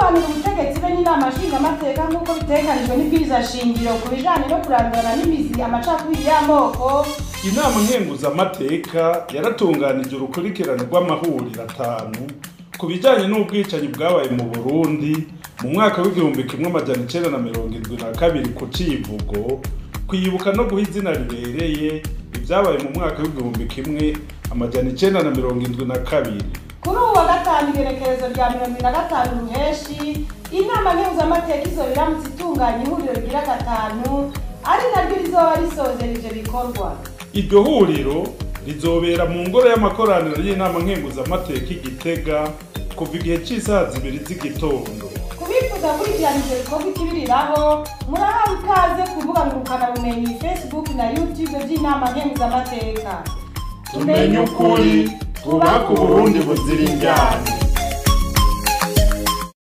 kunganira ubutegetsi be n'inama nshingamateka nk'uko bitegekanijwe n'ibwirizwa shingiro ku bijanye no kurandurana n'imizi amacakubiri y'amoko. Inama nkenguzamateka yaratunganije urukurikirane rw'amahuriro 5 ku bijanye n'ubwicanyi bwabaye mu Burundi mu mwaka w'1972 ku Civugo, kwibuka no guha izina ribereye ibyabaye mu mwaka w'1972. Kuri ubu wa gatanu igerekerezo rya 25 Ruheshi, inama nkenguzamateka izoba iramutse itunganya ihuriro rigira 5 ari naryo rizoba risozera ivyo bikorwa. Iryo huriro rizobera mu ngoro y'amakoraniro y'inama nkenguzamateka Igitega kuva igihe c'isaha 2 z'igitondo. Kubifuza kurikirana ivyo bikorwa ikibiriraho, murahawe ikaze ku mbuga ngurukanabumenyi Facebook na YouTube vy'inama nkenguzamateka. Tumenye ukuri, twubake Uburundi buzira indyane.